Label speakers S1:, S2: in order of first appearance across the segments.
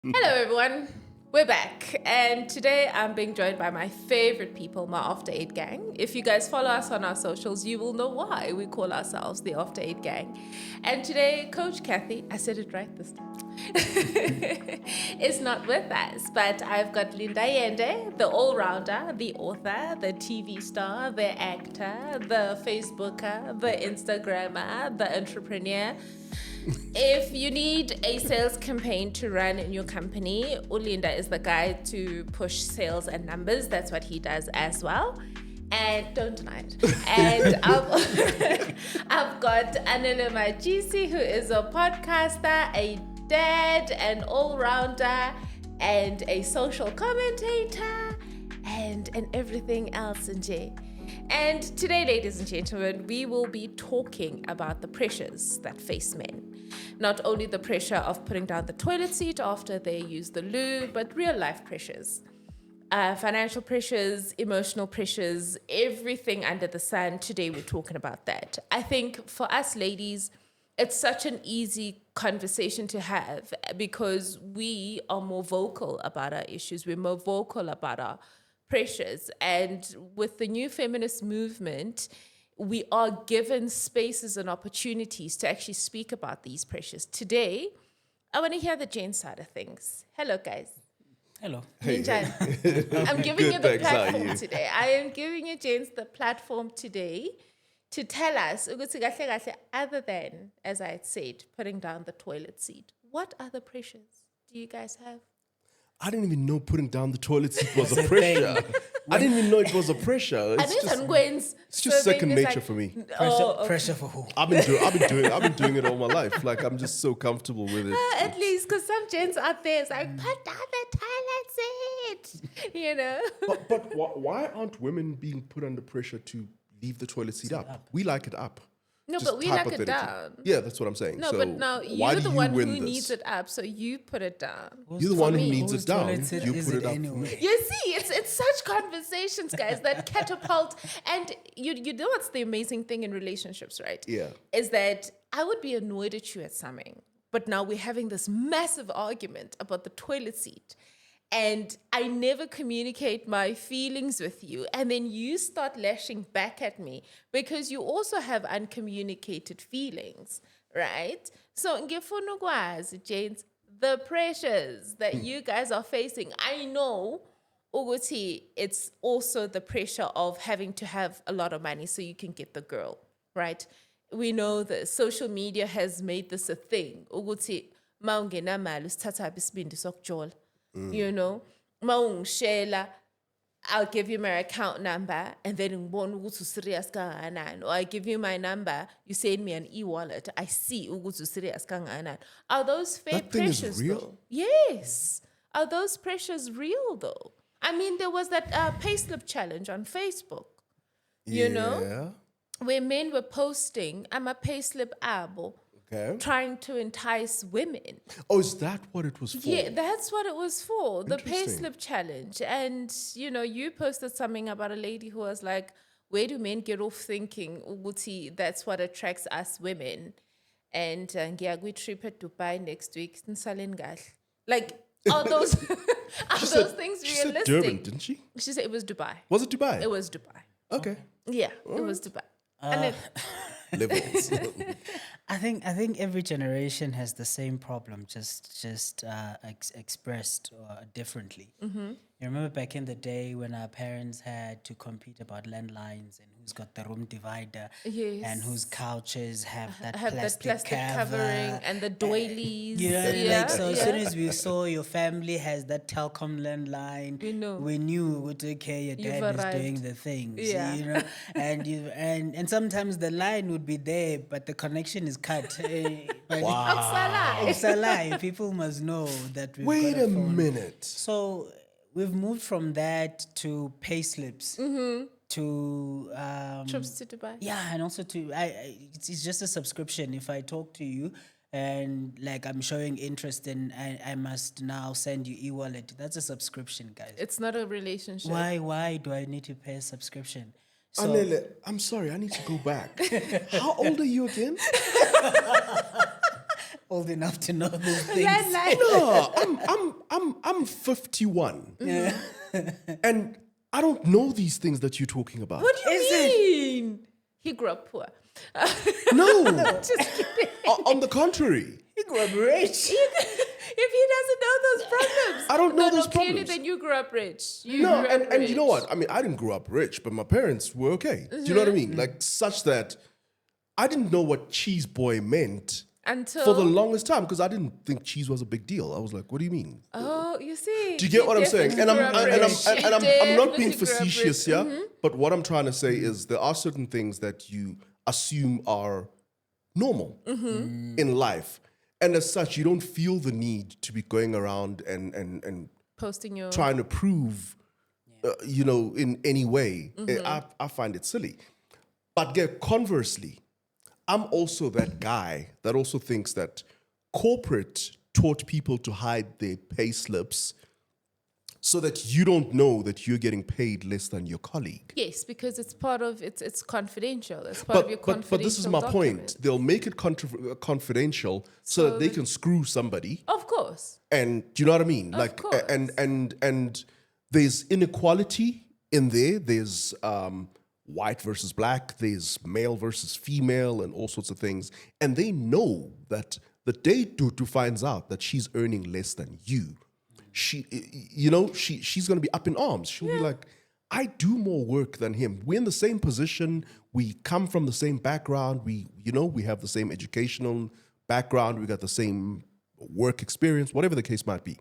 S1: Hello, everyone. We're back, and today I'm being joined by my favorite people, my After Eight gang. If you guys follow us on our socials, you will know why we call ourselves the After Eight gang. And today, Coach Kathy, I said it right this time, is not with us, but I've got Linda Yende, the all-rounder, the author, the TV star, the actor, the Facebooker, the Instagrammer, the entrepreneur. If you need a sales campaign to run in your company, Ulinda is the guy to push sales and numbers. That's what he does as well. And don't deny it. And I've got Anele Majisi, who is a podcaster, a dad, an all-rounder, and a social commentator, and everything else in J. And today, ladies and gentlemen, we will be talking about the pressures that face men. Not only the pressure of putting down the toilet seat after they use the loo, but real life pressures. Financial pressures, emotional pressures, everything under the sun. Today, we're talking about that. I think for us ladies, it's such an easy conversation to have because we are more vocal about our issues. We're more vocal about our pressures. And with the new feminist movement, we are given spaces and opportunities to actually speak about these pressures. Today, I want to hear the Jane side of things. Hello, guys.
S2: Hello.
S1: Ninjan. I'm giving you the
S3: Thanks, how are
S1: platform
S3: you?
S1: today. I am giving you, James, the platform today to tell us, other than, as I had said, putting down the toilet seat, what other pressures do you guys have?
S3: I didn't even know putting down the toilet seat was a
S2: It's a
S3: pressure.
S2: thing.
S3: I didn't even know it was a pressure.
S1: It's
S3: just second nature for me.
S2: Pressure for who?
S3: I've been doing it all my life. Like I'm just so comfortable with it.
S1: At least, because some gents out there is like, put down the toilet seat, you know?
S3: But why aren't women being put under pressure to leave the toilet seat up? We like it up.
S1: No,
S3: Just
S1: but we like it
S3: hypothetically.
S1: down.
S3: Yeah, that's what I'm saying.
S1: No,
S3: so
S1: but now
S3: why
S1: you're
S3: do
S1: the
S3: you
S1: one who
S3: win this?
S1: needs it up, so you put it down.
S3: You're the one who
S1: me.
S3: needs
S2: Whose
S3: it down.
S2: toilet seat
S3: You
S2: is
S3: put
S2: it
S3: it up.
S2: anyway?
S1: You see, it's such conversations, guys, that catapult. And you know what's the amazing thing in relationships, right?
S3: Yeah.
S1: Is that I would be annoyed at you at something, but now we're having this massive argument about the toilet seat. And I never communicate my feelings with you. And then you start lashing back at me because you also have uncommunicated feelings, right? So, ngifuna ukwazi, James, the pressures that you guys are facing, I know ukuthi it's also the pressure of having to have a lot of money so you can get the girl, right? We know that social media has made this a thing. Ukuthi ma ungenamali usithatha isibindi sokujola. You know, shela, I'll give you my account number and then serious kangakanani. Or I give you my number, you send me an e-wallet, I see serious kangakanani. Are those fair
S3: That thing is
S1: pressures
S3: real?
S1: though? Yes. Are those pressures real though? I mean, there was that payslip challenge on Facebook, you know, where men were posting, I'm a payslip abo,
S3: Okay.
S1: trying to entice women.
S3: Oh, is that what it was for?
S1: Yeah, that's what it was for, the
S3: Interesting.
S1: payslip challenge. And, you know, you posted something about a lady who was like, where do men get off thinking, Uguti, that's what attracts us women? And we trip at Dubai next week. Like, are those, those things
S3: She said
S1: realistic?
S3: Durban, didn't she?
S1: She said it was Dubai.
S3: Was it Dubai?
S1: It was Dubai.
S3: Okay.
S1: Yeah, it was Dubai. And it,
S3: Levels.
S2: I think every generation has the same problem, just expressed differently. You remember back in the day when our parents had to compete about landlines and who's got the room divider
S1: Yes.
S2: and whose couches have that
S1: have
S2: plastic,
S1: the plastic
S2: cover.
S1: covering and the doilies.
S2: You know,
S1: yeah,
S2: like so. As
S1: yeah.
S2: soon as we saw your family has that Telkom landline,
S1: We knew.
S2: okay, your
S1: You've
S2: dad is
S1: arrived.
S2: doing the things.
S1: Yeah.
S2: You know, and sometimes the line would be there, but the connection is cut.
S1: Wow.
S2: It's a lie. People must know that we've
S3: Wait
S2: got
S3: a
S2: phone.
S3: minute.
S2: So we've moved from that to payslips to
S1: Trips to Dubai.
S2: yeah, and also to it's just a subscription. If I talk to you and like I'm showing interest in, I must now send you e-wallet. That's a subscription, guys.
S1: It's not a relationship.
S2: Why do I need to pay a subscription? So
S3: Anele, I'm sorry, I need to go back. How old are you again?
S2: old enough to know these things.
S1: Landline.
S3: No, I'm 51. And I don't know these things that you're talking about.
S1: What do you mean? He grew up poor.
S3: No.
S1: Just kidding.
S3: On the contrary.
S2: He grew up rich.
S1: If he doesn't know those problems.
S3: I don't know those
S1: Clearly,
S3: problems.
S1: then you grew up rich. You
S3: No,
S1: grew up
S3: and you know
S1: rich.
S3: what? I mean, I didn't grow up rich, but my parents were okay. Do you know what I mean? Like, such that I didn't know what cheese boy meant
S1: Until
S3: for the longest time because I didn't think cheese was a big deal. I was like, what do you mean?
S1: Oh, you see.
S3: Do you get what I'm saying? And I'm not being
S1: Definitely grew up
S3: facetious
S1: rich.
S3: here, but what I'm trying to say is there are certain things that you assume are normal in life. And as such, you don't feel the need to be going around and
S1: Posting your
S3: trying to prove, in any way. I find it silly. But conversely, I'm also that guy that also thinks that corporate taught people to hide their pay slips so that you don't know that you're getting paid less than your colleague.
S1: Yes, because it's part of it's confidential. It's part of your confidential
S3: But this is my
S1: document.
S3: point. They'll make it confidential so that they can screw somebody.
S1: Of course.
S3: And do you know what I mean? Like,
S1: course.
S3: and there's inequality in there. There's white versus black. There's male versus female, and all sorts of things. And they know that the day Tutu finds out that she's earning less than you, she's gonna be up in arms. She'll be like, I do more work than him. We're in the same position. We come from the same background. We have the same educational background. We got the same work experience, whatever the case might be.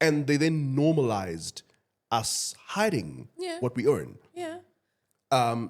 S3: And they then normalized us hiding what we earn.
S1: Yeah.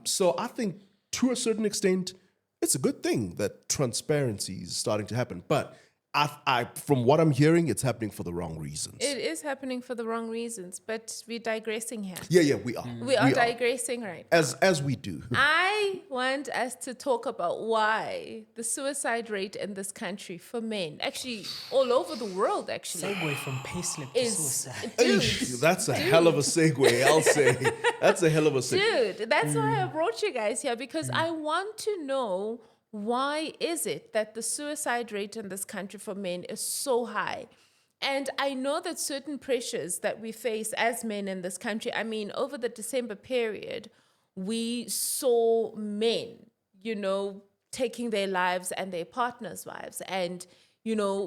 S3: So I think to a certain extent, it's a good thing that transparency is starting to happen. But I from what I'm hearing, it's happening for the wrong reasons.
S1: It is happening for the wrong reasons, but we're digressing here.
S3: Yeah, we are.
S1: We are digressing right now.
S3: As we do.
S1: I want us to talk about why the suicide rate in this country for men, actually all over the world, actually,
S2: Segue from payslip to
S1: is
S2: suicide.
S3: Eesh, that's a hell of a segue, I'll say. That's a hell of a segue.
S1: Dude, that's why I brought you guys here, because I want to know, why is it that the suicide rate in this country for men is so high? And I know that certain pressures that we face as men in this country, I mean, over the December period, we saw men, taking their lives and their partners' lives. And,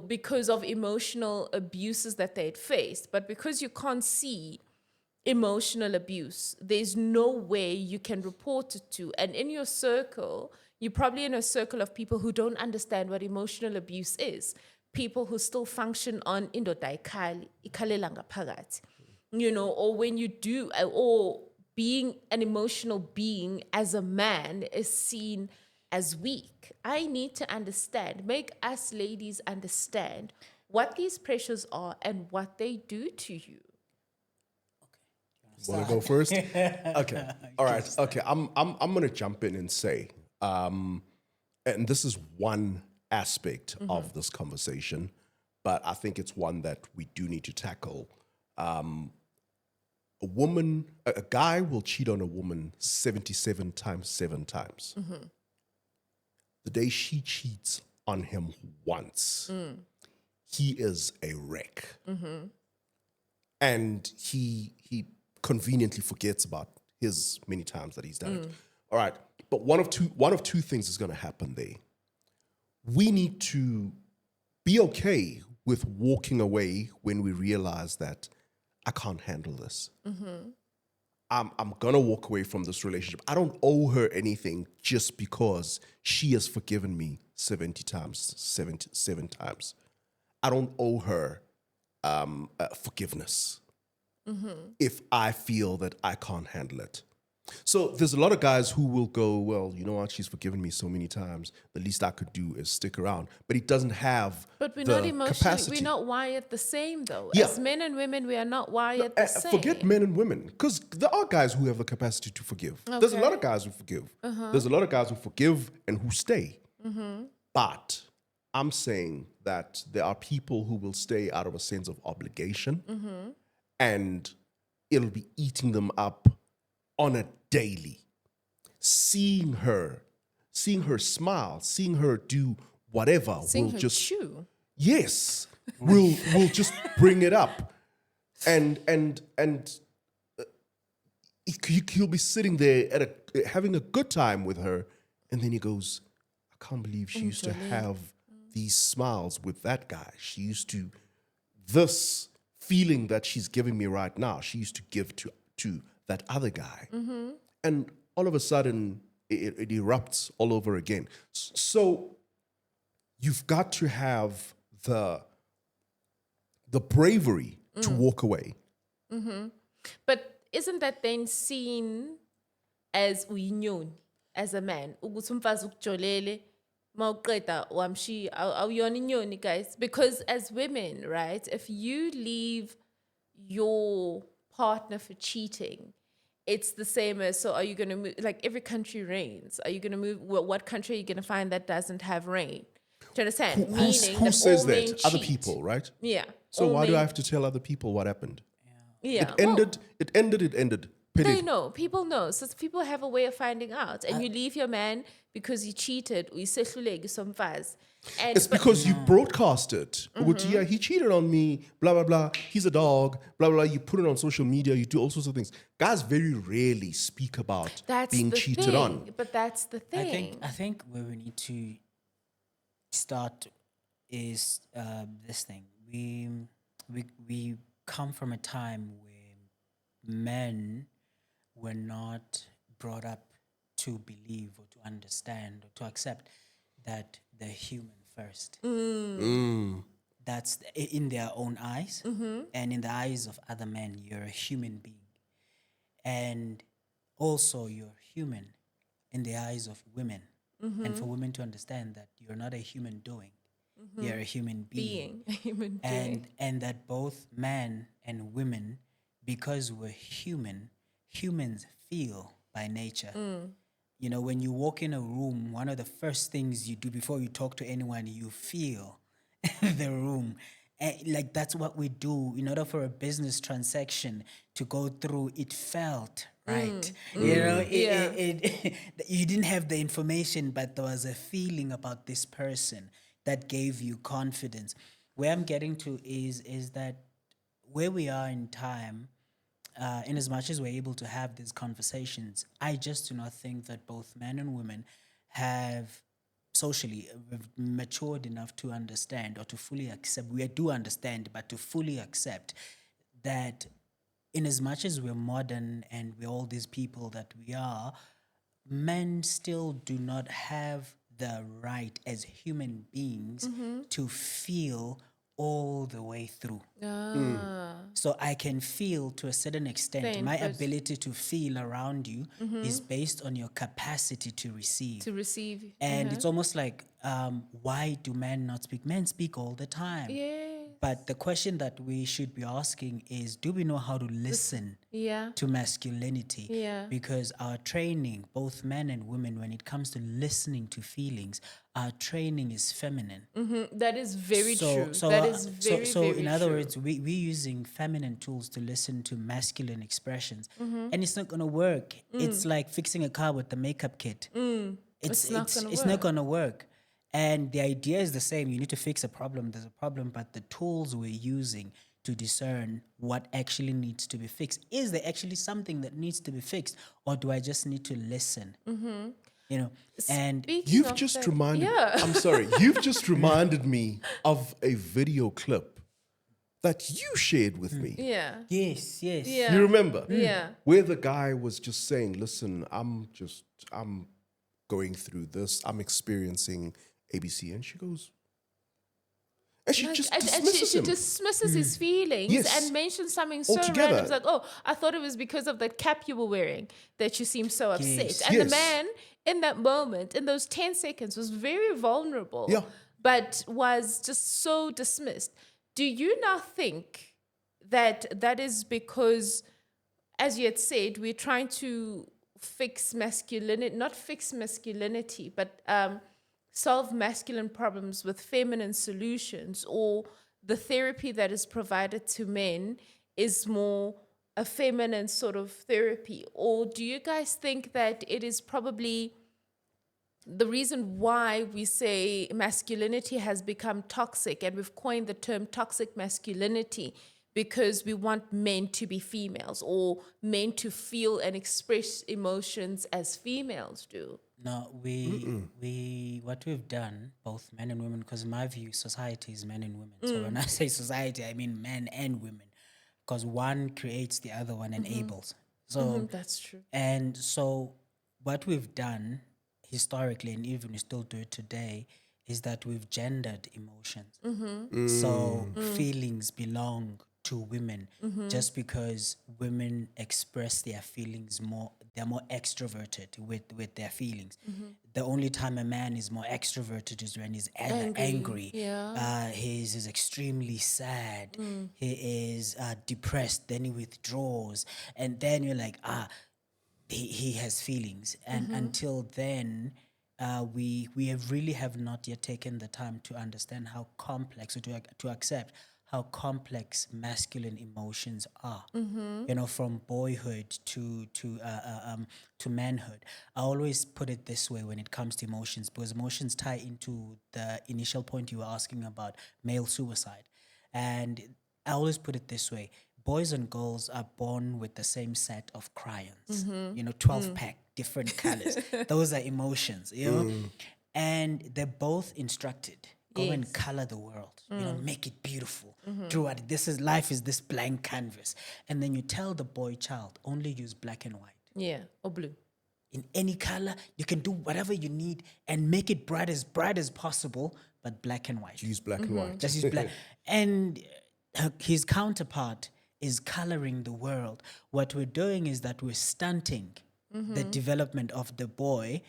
S1: because of emotional abuses that they'd faced. But because you can't see emotional abuse, there's no way you can report it to. And in your circle, you're probably in a circle of people who don't understand what emotional abuse is. People who still function on indoda ikhalela ngaphakathi. Or when you do, or being an emotional being as a man is seen as weak. I need to understand, make us ladies understand what these pressures are and what they do to you.
S3: Want to go first? Okay. All right. Okay. I'm gonna jump in and say, and this is one aspect of this conversation, but I think it's one that we do need to tackle. A guy will cheat on a woman 77 times, 7 times. The day she cheats on him once, he is a wreck. And he conveniently forgets about his many times that he's done it. All right. But one of two things is going to happen there. We need to be okay with walking away when we realize that I can't handle this. I'm going to walk away from this relationship. I don't owe her anything just because she has forgiven me 7 times. I don't owe her forgiveness if I feel that I can't handle it. So there's a lot of guys who will go, well, you know what, she's forgiven me so many times, the least I could do is stick around. But he doesn't have
S1: But we're
S3: the
S1: not emotionally,
S3: capacity.
S1: we're not wired the same though.
S3: Yeah.
S1: As men and women, we are not wired the same.
S3: Forget men and women, because there are guys who have the capacity to forgive. There's a lot of guys who forgive. There's a lot of guys who forgive and who stay. But I'm saying that there are people who will stay out of a sense of obligation, and it'll be eating them up on a daily. Seeing her smile, seeing her do whatever,
S1: Seeing
S3: will
S1: her
S3: just
S1: chew.
S3: yes, we'll just bring it up. and he'll be sitting there having a good time with her, and then he goes, I can't believe she used to have these smiles with that guy. She used to, this feeling that she's giving me right now, she used to give to that other guy. And all of a sudden, it erupts all over again. So you've got to have the bravery to walk away.
S1: But isn't that then seen as uyinyoni, as a man? Ukuthi umfazi ukujolele mawuqeda wamshiya awuyona inyoni, guys. Because as women, right, if you leave your partner for cheating, it's the same as, so are you going to move, like every country rains. Are you going to move, what country are you going to find that doesn't have rain? Do you understand? Meaning
S3: Who
S1: that
S3: says
S1: all men
S3: that? Other
S1: cheat.
S3: people, right?
S1: Yeah.
S3: So
S1: all
S3: why do I
S1: men-
S3: have to tell other people what happened?
S1: Yeah.
S3: It ended.
S1: They
S3: Period.
S1: know. People know. So people have a way of finding out. And you leave your man because he cheated. uyisehluleki somfazi. And
S3: It's
S1: but-
S3: because you broadcast it. Yeah, he cheated on me, blah, blah, blah. He's a dog, blah, blah, blah. You put it on social media, you do all sorts of things. Guys very rarely speak about
S1: that's
S3: being
S1: the
S3: cheated
S1: thing.
S3: on.
S1: But that's the thing.
S2: I think where we need to start is this thing. We come from a time where men were not brought up to believe or to understand or to accept that they're human first. That's in their own eyes, and in the eyes of other men, you're a human being. And also, you're human in the eyes of women. And for women to understand that you're not a human doing, you're a human being.
S1: Being a human being.
S2: And that both men and women, because we're human, humans feel by nature. You know, when you walk in a room, one of the first things you do before you talk to anyone, you feel the room. Like that's what we do in order for a business transaction to go through. It felt right. You know, you didn't have the information, but there was a feeling about this person that gave you confidence. Where I'm getting to is that where we are in time, in as much as we're able to have these conversations, I just do not think that both men and women have socially matured enough to understand or to fully accept. We do understand, but to fully accept that in as much as we're modern and we're all these people that we are, men still do not have the right as human beings to feel all the way through. So I can feel to a certain extent.
S1: Same,
S2: My
S1: but-
S2: ability to feel around you is based on your capacity to receive.
S1: To receive.
S2: And it's almost like, why do men not speak? Men speak all the time.
S1: Yeah.
S2: But the question that we should be asking is, do we know how to listen
S1: Yeah.
S2: to masculinity?
S1: Yeah.
S2: Because our training, both men and women, when it comes to listening to feelings, our training is feminine.
S1: That is very true. That is very,
S2: so
S1: very
S2: in other
S1: true.
S2: words, we're using feminine tools to listen to masculine expressions, and it's not going to work. It's like fixing a car with the makeup kit.
S1: It's not gonna
S2: it's
S1: work.
S2: not going to work. And the idea is the same. You need to fix a problem. There's a problem, but the tools we're using to discern what actually needs to be fixed. Is there actually something that needs to be fixed, or do I just need to listen? You know, and
S1: Speaking
S3: You've
S1: of
S3: just
S1: that-
S3: reminded.
S1: Yeah.
S3: I'm sorry. You've just reminded me of a video clip that you shared with me.
S1: Yeah.
S2: yes,
S1: Yeah.
S3: You remember?
S1: Yeah.
S3: Where the guy was just saying, "Listen, I'm going through this. I'm experiencing ABC," and she goes, and she
S1: Like,
S3: just
S1: and
S3: dismisses
S1: she
S3: him.
S1: dismisses his feelings
S3: Yes.
S1: and mentions something so
S3: Altogether.
S1: random. It's like, oh, I thought it was because of that cap you were wearing that you seemed so upset.
S2: Yes.
S1: And
S3: Yes.
S1: the man in that moment, in those 10 seconds, was very vulnerable,
S3: Yeah.
S1: but was just so dismissed. Do you now think that that is because, as you had said, we're trying to fix masculinity, not fix masculinity, but solve masculine problems with feminine solutions, or the therapy that is provided to men is more a feminine sort of therapy? Or do you guys think that it is probably the reason why we say masculinity has become toxic, and we've coined the term toxic masculinity, because we want men to be females or men to feel and express emotions as females do.
S2: No, we what we've done, both men and women, because in my view, society is men and women. So when I say society, I mean men and women, because one creates the other one enables. So
S1: That's true.
S2: and so what we've done historically, and even we still do it today, is that we've gendered emotions. So feelings belong to women just because women express their feelings more. They're more extroverted with their feelings. The only time a man is more extroverted is when he's angry.
S1: Yeah.
S2: He's extremely sad. He is depressed. Then he withdraws. And then you're like, he has feelings. And until then, we have not yet taken the time to understand how complex, or to accept how complex masculine emotions are. You know, from boyhood to manhood. I always put it this way when it comes to emotions, because emotions tie into the initial point you were asking about, male suicide. And I always put it this way: boys and girls are born with the same set of crayons, 12 pack, different colors. Those are emotions, and they're both instructed. Go and color the world, make it beautiful. Draw it. Life is this blank canvas. And then you tell the boy child, only use black and white.
S1: Yeah. Or blue.
S2: In any color, you can do whatever you need and make it bright as possible, but black and white.
S3: Use black and white.
S2: Just use black. And his counterpart is coloring the world. What we're doing is that we're stunting the development of the boy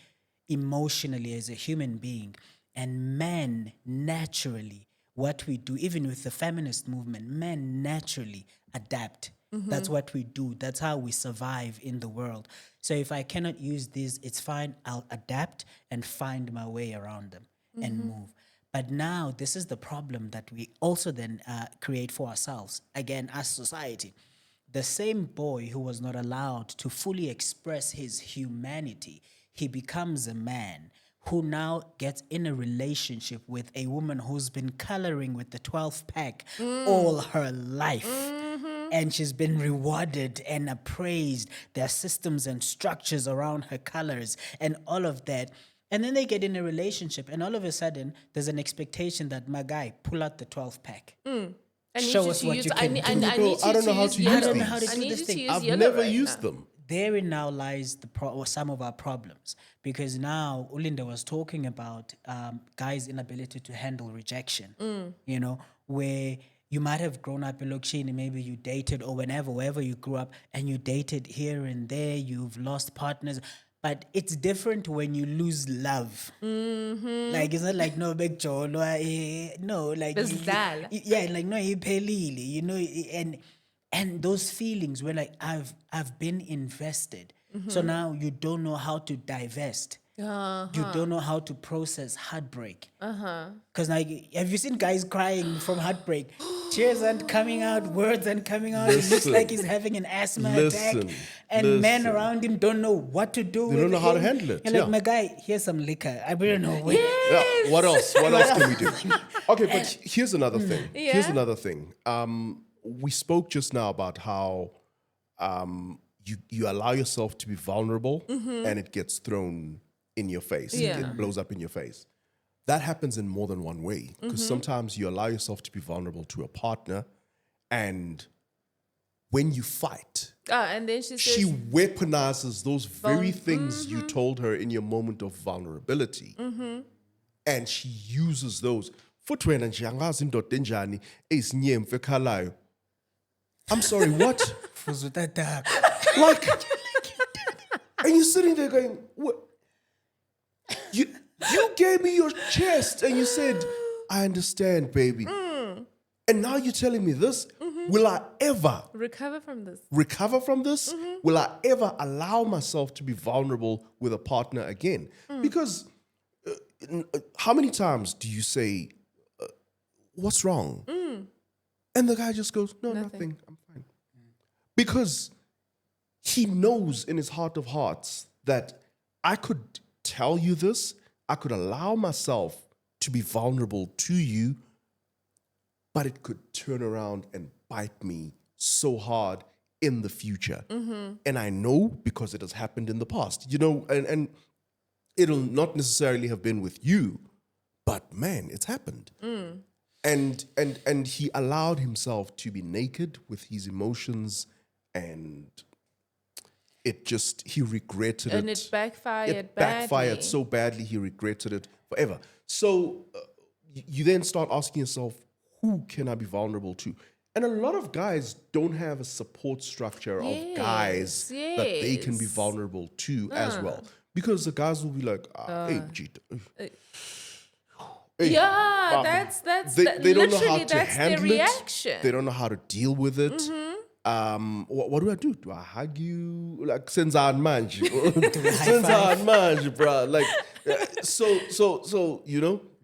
S2: emotionally as a human being. And men naturally, what we do, even with the feminist movement, men naturally adapt. That's what we do. That's how we survive in the world. So if I cannot use these, it's fine. I'll adapt and find my way around them and move. But now this is the problem that we also then create for ourselves, again, as society. The same boy who was not allowed to fully express his humanity, he becomes a man who now gets in a relationship with a woman who's been coloring with the 12 pack all her life. And she's been rewarded and appraised. There are systems and structures around her colors and all of that. And then they get in a relationship, and all of a sudden, there's an expectation that, my guy, pull out the 12 pack. Show us what you can do.
S3: I don't know how to use
S2: I don't know how to do this thing.
S3: I've never used them.
S2: Therein now lies some of our problems, because now Ulinda was talking about guys' inability to handle rejection. Where you might have grown up in Lokshini, maybe you dated, or wherever you grew up, and you dated here and there, you've lost partners. But it's different when you lose love. Like, it's not like, no, big Joe, no, like, yeah, like, no, and those feelings were like, I've been invested. So now you don't know how to divest. You don't know how to process heartbreak. Because like, have you seen guys crying from heartbreak? Tears aren't coming out, words aren't coming out. It looks like he's having an asthma attack. And men around him don't know what to do.
S3: They don't know how to handle it.
S2: You're like, my guy, here's some liquor. I don't know.
S3: Yeah, what else? What else can we do? Okay, but here's another thing. Here's another thing. We spoke just now about how you allow yourself to be vulnerable and it gets thrown in your face. It blows up in your face. That happens in more than one way, because sometimes you allow yourself to be vulnerable to a partner, and when you fight,
S1: and then she
S3: she
S1: says,
S3: weaponizes those very things you told her in your moment of vulnerability, and she uses those. I'm sorry, what? Like, and you're sitting there going, what? You gave me your chest and you said, I understand, baby. And now you're telling me this? Will I ever
S1: recover from this?
S3: Will I ever allow myself to be vulnerable with a partner again? Because how many times do you say, what's wrong? And the guy just goes, no, nothing. I'm fine. Because he knows in his heart of hearts that I could tell you this, I could allow myself to be vulnerable to you, but it could turn around and bite me so hard in the future. And I know because it has happened in the past, and it'll not necessarily have been with you, but man, it's happened. And he allowed himself to be naked with his emotions, and he regretted it.
S1: And it backfired
S3: It backfired
S1: badly.
S3: so badly, he regretted it forever. So you then start asking yourself, who can I be vulnerable to? And a lot of guys don't have a support structure of guys that they can be
S1: yes.
S3: vulnerable to as well. Because the guys will be like, hey, Jeet, hey,
S1: Yeah, that's
S3: they don't know how
S1: literally
S3: to
S1: that's their
S3: handle
S1: reaction.
S3: it. They don't know how to deal with it. What do I do? Do I hug you? Like, since I'm manj, since I'm manj, bro. Like, so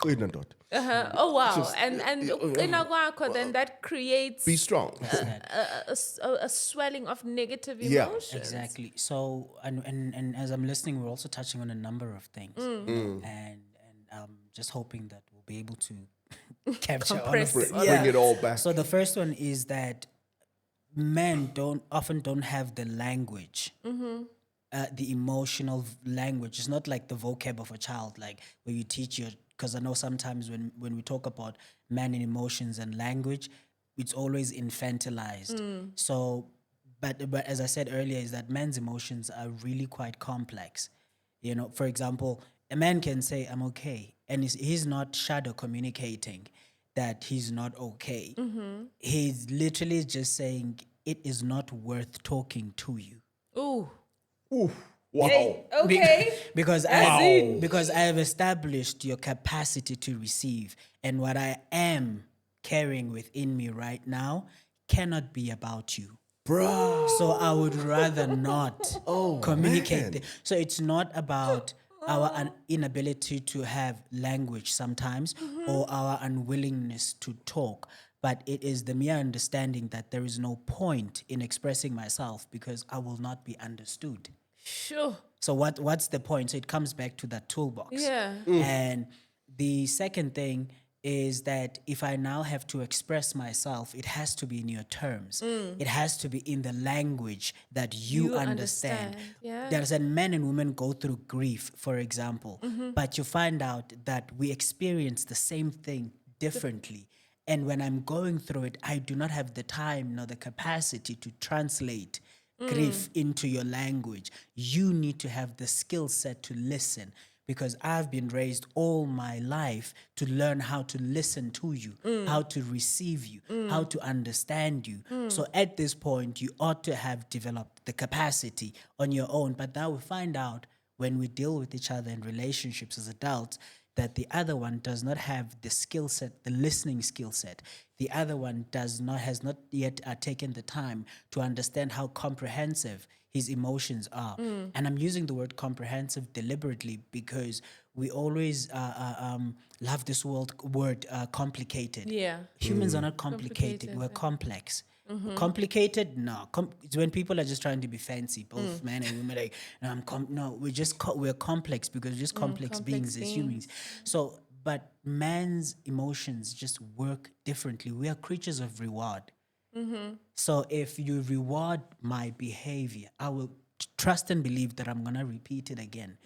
S3: wait a minute.
S1: Oh wow!
S3: Just-
S1: and in Aguaco, then that creates
S3: Be strong.
S1: a swelling of negative
S3: Yeah.
S1: emotions.
S2: Exactly. So, and as I'm listening, we're also touching on a number of things, and just hoping that we'll be able to capture all of
S1: Compress
S2: it.
S1: it.
S3: Bring it all back.
S2: So the first one is that men often don't have the language, the emotional language. It's not like the vocab of a child, like where you teach your. Because I know sometimes when we talk about man and emotions and language, it's always infantilized. So, but as I said earlier, is that men's emotions are really quite complex. For example, a man can say, "I'm okay," and he's not shadow communicating that he's not okay. He's literally just saying it is not worth talking to you.
S1: Ooh.
S3: Ooh, wow.
S1: Okay.
S2: Because I have established your capacity to receive, and what I am carrying within me right now cannot be about you.
S3: Bruh.
S2: So I would rather not communicate.
S3: man.
S2: So it's not about our inability to have language sometimes or our unwillingness to talk, but it is the mere understanding that there is no point in expressing myself because I will not be understood.
S1: Sure.
S2: So what's the point? So it comes back to that toolbox.
S1: Yeah.
S2: And the second thing is that if I now have to express myself, it has to be in your terms. It has to be in the language that you understand.
S1: Yeah.
S2: There's that men and women go through grief, for example, but you find out that we experience the same thing differently. And when I'm going through it, I do not have the time nor the capacity to translate grief into your language. You need to have the skill set to listen, because I've been raised all my life to learn how to listen to you, how to receive you, how to understand you. So at this point, you ought to have developed the capacity on your own. But now we find out when we deal with each other in relationships as adults that the other one does not have the skill set, the listening skill set. The other one has not yet taken the time to understand how comprehensive his emotions are. And I'm using the word comprehensive deliberately because we always love this word complicated.
S1: Yeah.
S2: Humans are not complicated. We're complex. Complicated? No. It's when people are just trying to be fancy, both men and women. Like, no, we're complex because we're just complex beings as humans. So, but man's emotions just work differently. We are creatures of reward. So if you reward my behavior, I will trust and believe that I'm gonna repeat it again.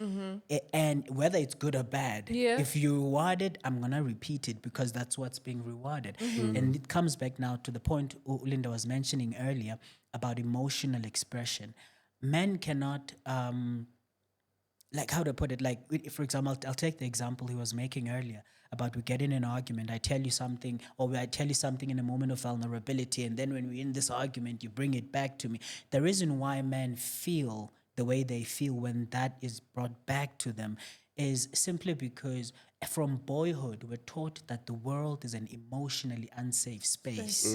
S2: And whether it's good or bad,
S1: Yeah.
S2: if you reward it, I'm gonna repeat it because that's what's being rewarded. And it comes back now to the point Linda was mentioning earlier about emotional expression. Men cannot like, how to put it, like, for example, I'll take the example he was making earlier about we get in an argument, I tell you something, or I tell you something in a moment of vulnerability, and then when we're in this argument, you bring it back to me. The reason why men feel the way they feel when that is brought back to them is simply because from boyhood, we're taught that the world is an emotionally unsafe space.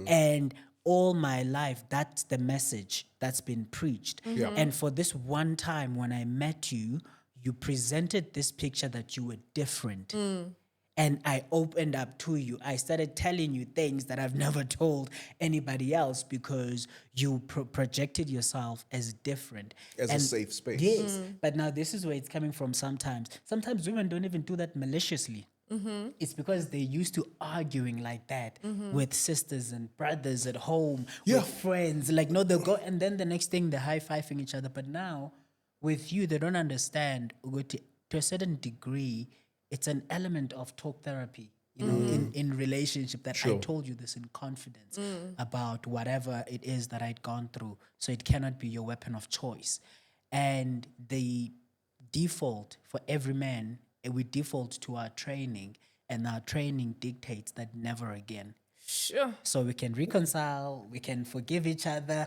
S2: And all my life, that's the message that's been preached.
S3: Yeah.
S2: And for this one time when I met you, you presented this picture that you were different. And I opened up to you. I started telling you things that I've never told anybody else because you projected yourself as different.
S3: As a safe space.
S2: Yes. But now this is where it's coming from sometimes. Sometimes women don't even do that maliciously. It's because they used to arguing like that with sisters and brothers at home,
S3: Yeah.
S2: with friends. Like, no, they'll go, and then the next thing they're high-fiving each other. But now, with you, they don't understand. To a certain degree, it's an element of talk therapy, in relationship, that I told you this in confidence about whatever it is that I'd gone through. So it cannot be your weapon of choice. And the default for every man, we default to our training, and our training dictates that never again.
S1: Sure.
S2: So we can reconcile, we can forgive each other,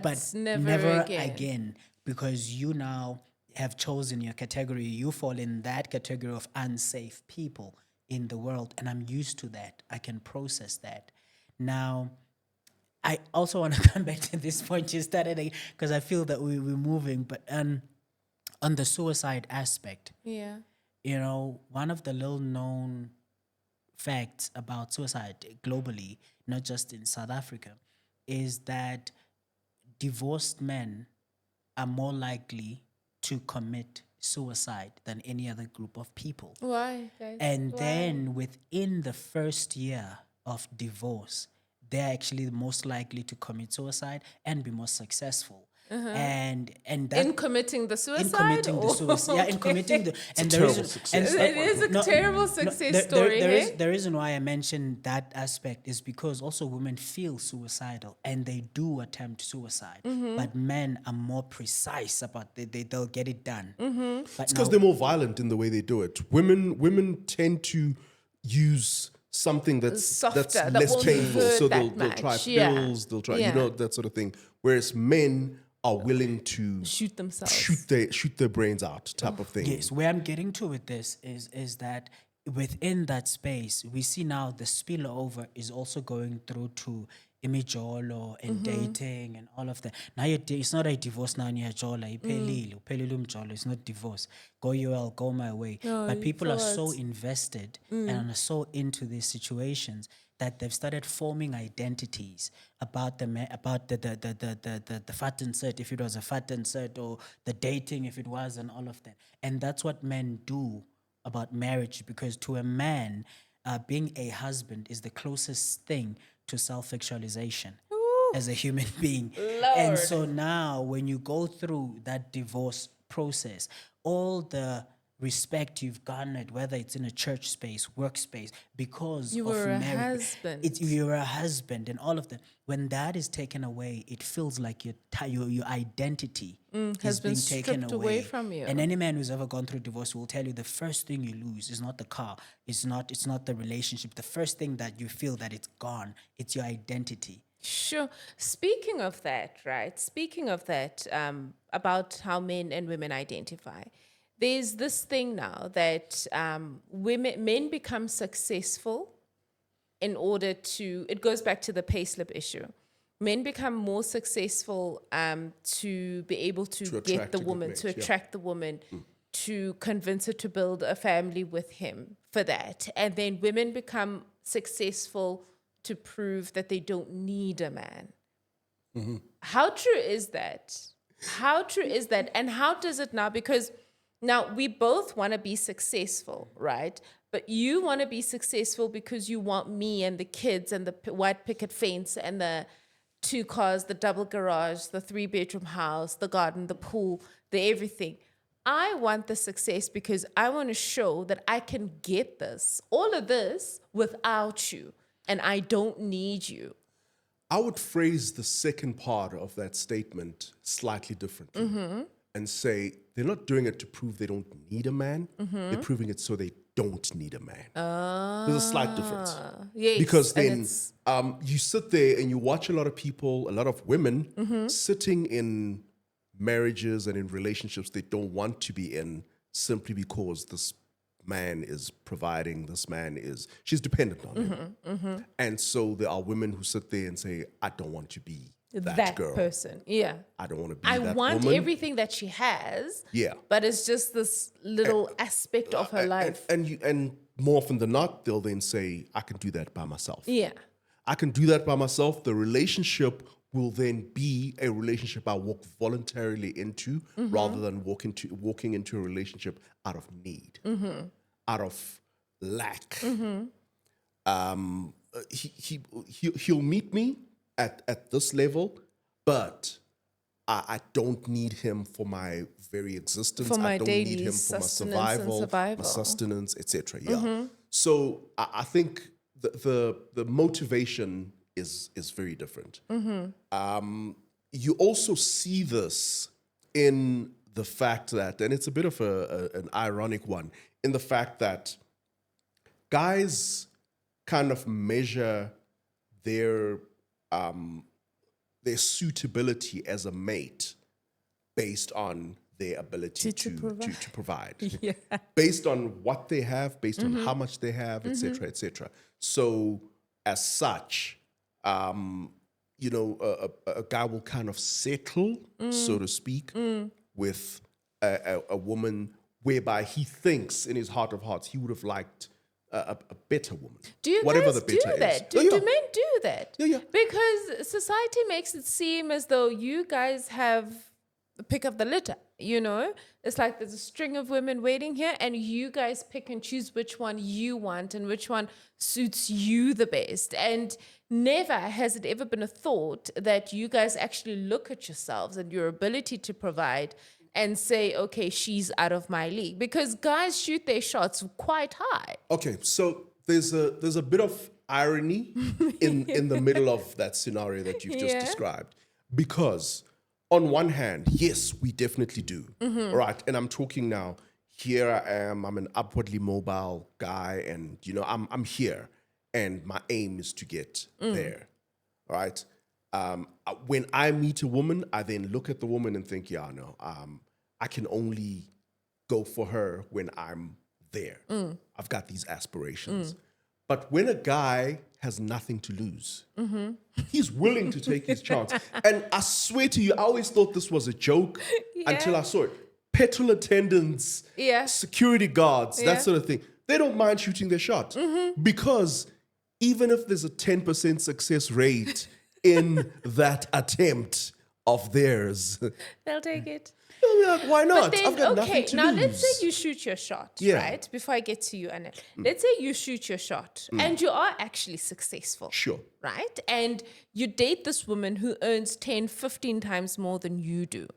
S1: But never
S2: never
S1: again.
S2: again, because you now have chosen your category. You fall in that category of unsafe people in the world, and I'm used to that. I can process that. Now, I also want to come back to this point you started, because I feel that we're moving, but on the suicide aspect,
S1: Yeah.
S2: one of the little known facts about suicide globally, not just in South Africa, is that divorced men are more likely to commit suicide than any other group of people.
S1: Why, guys?
S2: And
S1: Why?
S2: then within the first year of divorce, they're actually most likely to commit suicide and be more successful. And that
S1: In committing the suicide?
S2: in committing the
S1: or-
S2: suicide. Yeah, in committing the and the
S3: terrible
S2: reason
S3: success.
S2: and
S1: It is a terrible success story, hey?
S2: the reason why I mentioned that aspect is because also women feel suicidal and they do attempt suicide, but men are more precise about they'll get it done. But
S3: Because they're more violent in the way they do it. Women tend to use something that's
S1: Softer, that
S3: less
S1: won't
S3: painful.
S1: hurt
S3: So
S1: that
S3: they'll try
S1: much, yeah.
S3: pills, they'll try,
S1: Yeah.
S3: that sort of thing. Whereas men are willing to
S1: Shoot themselves.
S3: shoot their brains out type of thing.
S2: yes, where I'm getting to with this is that within that space, we see now the spillover is also going through to imijolo and dating and all of that. Now it's not a divorce now, niyajola, iphelile umjolo, it's not divorce. Go your go my way. But people are so invested and are so into these situations that they've started forming identities about about the fat insert, if it was a fat insert, or the dating, if it was, and all of that. And that's what men do about marriage, because to a man, being a husband is the closest thing to self-actualization as a human being. And so now when you go through that divorce process, all the respect you've garnered, whether it's in a church space, workspace, because
S1: You
S2: of
S1: were a
S2: marriage,
S1: husband.
S2: you're a husband and all of that. When that is taken away, it feels like your identity
S1: has
S2: is
S1: been
S2: being taken
S1: stripped away from you.
S2: And any man who's ever gone through divorce will tell you the first thing you lose is not the car, it's not the relationship. The first thing that you feel that it's gone, it's your identity.
S1: Sure. Speaking of that, about how men and women identify, there's this thing now that men become successful in order to, it goes back to the payslip issue. Men become more successful to be able to
S3: attract
S1: get the
S3: a good
S1: woman,
S3: mate,
S1: to
S3: yeah.
S1: attract the woman, to convince her to build a family with him for that. And then women become successful to prove that they don't need a man. How true is that? How true is that? And how does it now? Because now we both want to be successful, right? But you want to be successful because you want me and the kids and the white picket fence and the 2 cars, the double garage, the 3-bedroom house, the garden, the pool, the everything. I want the success because I want to show that I can get this, all of this, without you. And I don't need you.
S3: I would phrase the second part of that statement slightly differently and say they're not doing it to prove they don't need a man. They're proving it so they don't need a man. There's a slight difference.
S1: Yes,
S3: Because
S1: and
S3: then
S1: it's-
S3: you sit there and you watch a lot of people, a lot of women sitting in marriages and in relationships they don't want to be in simply because this man is providing, she's dependent on him. And so there are women who sit there and say, I don't want to be that girl.
S1: person. Yeah.
S3: I don't want to be
S1: I
S3: that
S1: want
S3: woman.
S1: everything that she has.
S3: Yeah.
S1: But it's just this little aspect of her life.
S3: And more often than not, they'll then say, I can do that by myself.
S1: Yeah.
S3: I can do that by myself. The relationship will then be a relationship I walk voluntarily into rather than walking into a relationship out of need, out of lack. He'll meet me at this level, but I don't need him for my very existence.
S1: For my
S3: I don't need
S1: daily
S3: him for my
S1: sustenance and
S3: survival,
S1: survival.
S3: my sustenance, etc. Yeah. So I think the motivation is very different. You also see this in the fact that, and it's a bit of an ironic one, in the fact that guys kind of measure their suitability as a mate based on their ability to provide.
S1: Yeah.
S3: Based on what they have, based on how much they have, etc., etc. So as such, a guy will kind of settle, so to speak, with a woman whereby he thinks in his heart of hearts he would have liked a better woman.
S1: Do you
S3: whatever
S1: guys
S3: the
S1: do
S3: better
S1: that?
S3: is.
S1: Do men do that?
S3: Yeah.
S1: Because society makes it seem as though you guys have pick up the litter, you know? It's like there's a string of women waiting here and you guys pick and choose which one you want and which one suits you the best. And never has it ever been a thought that you guys actually look at yourselves and your ability to provide and say, okay, she's out of my league. Because guys shoot their shots quite high.
S3: Okay, so there's a bit of irony in the middle of that scenario that you've just described. Because on one hand, yes, we definitely do. All right, and I'm talking now, here I am, I'm an upwardly mobile guy, and I'm here, and my aim is to get there. All right. When I meet a woman, I then look at the woman and think, I can only go for her when I'm there. I've got these aspirations. But when a guy has nothing to lose, he's willing to take his chance. And I swear to you, I always thought this was a joke until I saw it. Petrol attendants, security guards, that sort of thing. They don't mind shooting their shot because even if there's a 10% success rate in that attempt of theirs,
S1: they'll take it.
S3: they'll be like, why not?
S1: But then,
S3: I've got nothing to
S1: now
S3: lose.
S1: let's say you shoot your shot, right? Before I get to you, Anna. Let's say you shoot your shot and you are actually successful.
S3: Sure.
S1: Right? And you date this woman who earns 10, 15 times more than you do.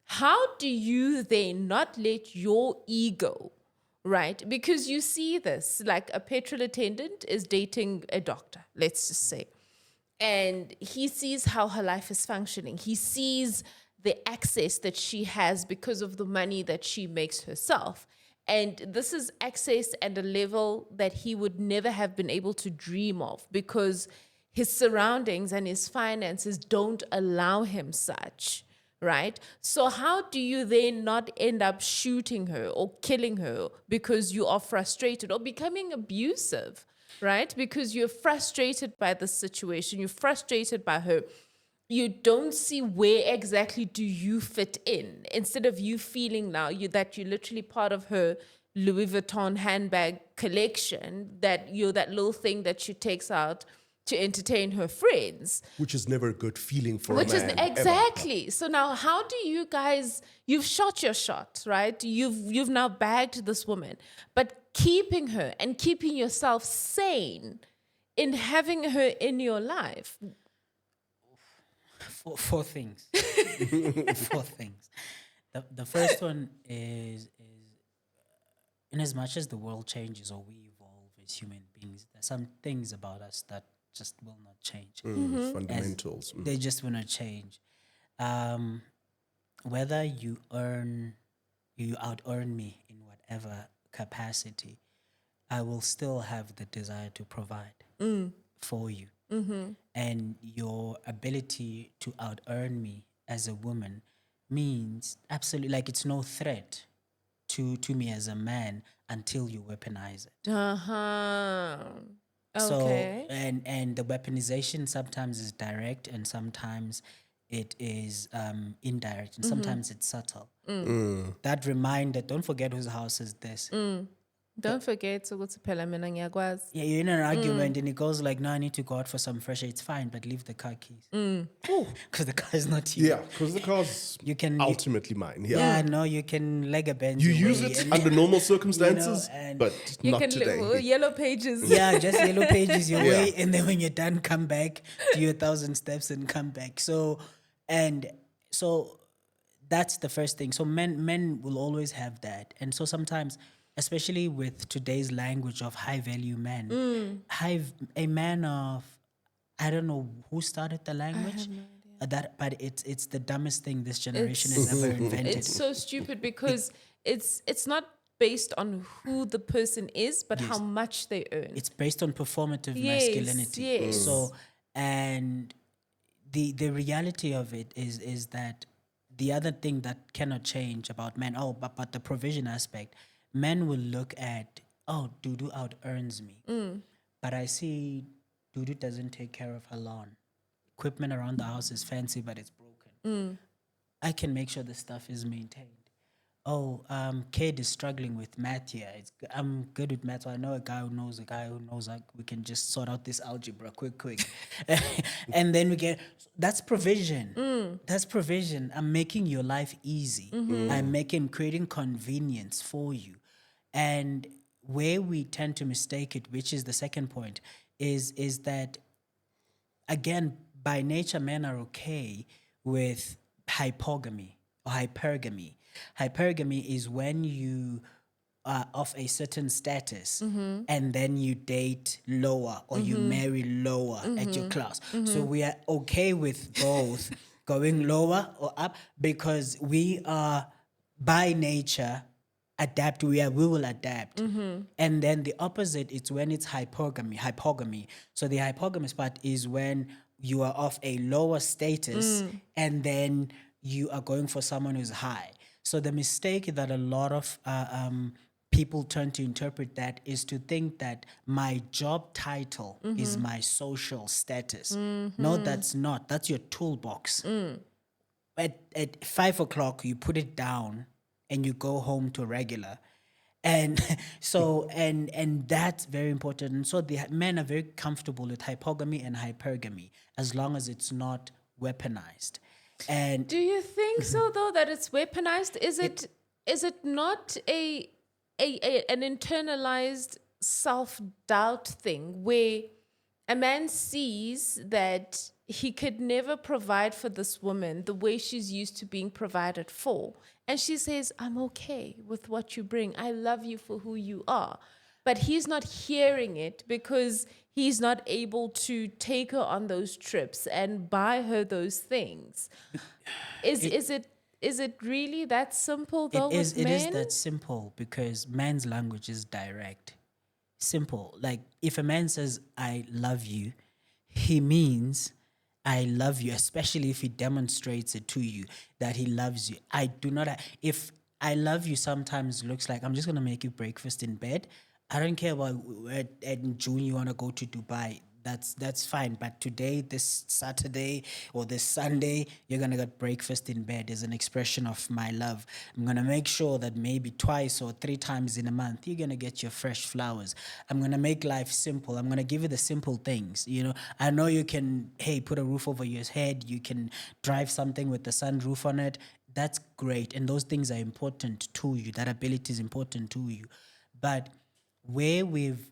S1: How do you then not let your ego, right? Because you see this, like a petrol attendant is dating a doctor, let's just say. And he sees how her life is functioning. He sees the access that she has because of the money that she makes herself. And this is access at a level that he would never have been able to dream of because his surroundings and his finances don't allow him such, right? So how do you then not end up shooting her or killing her because you are frustrated or becoming abusive, right? Because you're frustrated by the situation, you're frustrated by her. You don't see where exactly do you fit in. Instead of you feeling now that you're literally part of her Louis Vuitton handbag collection, that you're that little thing that she takes out to entertain her friends.
S3: Which is never a good feeling for a
S1: Which is
S3: man.
S1: exactly. So now how do you guys, you've shot your shot, right? You've now bagged this woman, but keeping her and keeping yourself sane in having her in your life.
S2: Four things. Four things. The first one is in as much as the world changes or we evolve as human beings, there's some things about us that just will not change.
S3: Fundamentals.
S2: They just will not change. Whether you out-earn me in whatever capacity, I will still have the desire to provide for you. And your ability to out-earn me as a woman means absolutely, like, it's no threat to me as a man until you weaponize it.
S1: Okay.
S2: So, and the weaponization sometimes is direct and sometimes it is indirect and sometimes it's subtle. That reminder, don't forget whose house is this.
S1: Don't forget ukuthi phela mina ngiyakwazi.
S2: Yeah, you're in an argument and it goes like, no, I need to go out for some fresh air. It's fine, but leave the car keys. Because the car is not yours.
S3: Yeah, because the car's
S2: You can-
S3: ultimately mine. Yeah.
S2: Yeah, no, you can leg a Benz
S3: You use
S2: away
S3: it
S2: and-
S3: under normal circumstances,
S2: and-
S3: but
S1: You
S3: not
S1: can
S3: today.
S1: yellow pages.
S2: Yeah, just yellow pages your
S3: Yeah.
S2: way, and then when you're done, come back, do your 1,000 steps and come back. So that's the first thing. So men will always have that, and so sometimes, especially with today's language of high value men, a man of, I don't know who started the language. But it's the dumbest thing this generation has ever invented.
S1: It's so stupid because it's not based on who the person is, but how much they earn.
S2: It's based on performative
S1: Yes,
S2: masculinity.
S1: yes.
S2: So, and the reality of it is that the other thing that cannot change about men, but the provision aspect, men will look at, Dudu out earns me. But I see Dudu doesn't take care of her lawn. Equipment around the house is fancy, but it's broken. I can make sure the stuff is maintained. Kid is struggling with math here. I'm good with math, so I know a guy who knows like we can just sort out this algebra quick. And then that's provision. That's provision. I'm making your life easy. I'm creating convenience for you. And where we tend to mistake it, which is the second point, is that, again, by nature, men are okay with hypogamy or hypergamy. Hypergamy is when you are of a certain status and then you date lower or you marry lower at your class. So we are okay with both going lower or up because we are by nature we will adapt. And then the opposite is when it's hypogamy. So the hypogamous part is when you are of a lower status and then you are going for someone who's high. So the mistake that a lot of people turn to interpret that is to think that my job title is my social status. No, that's not. That's your toolbox. At 5 o'clock, you put it down and you go home to regular. And so, and that's very important. And so the men are very comfortable with hypogamy and hypergamy as long as it's not weaponized. And
S1: Do you think so though that it's weaponized? Is it not an internalized self-doubt thing where a man sees that he could never provide for this woman the way she's used to being provided for, and she says, I'm okay with what you bring, I love you for who you are, but he's not hearing it because he's not able to take her on those trips and buy her those things. Is it really that simple though?
S2: it is
S1: with men?
S2: that simple because man's language is direct. Simple. Like if a man says, I love you, he means I love you, especially if he demonstrates it to you that he loves you. I do not, if I love you sometimes looks like I'm just going to make you breakfast in bed. I don't care about in June you want to go to Dubai. That's fine. But today, this Saturday or this Sunday, you're going to get breakfast in bed as an expression of my love. I'm going to make sure that maybe twice or 3 times in a month, you're going to get your fresh flowers. I'm going to make life simple. I'm going to give you the simple things. You know, I know you can, put a roof over your head. You can drive something with the sunroof on it. That's great. And those things are important to you. That ability is important to you. But where we've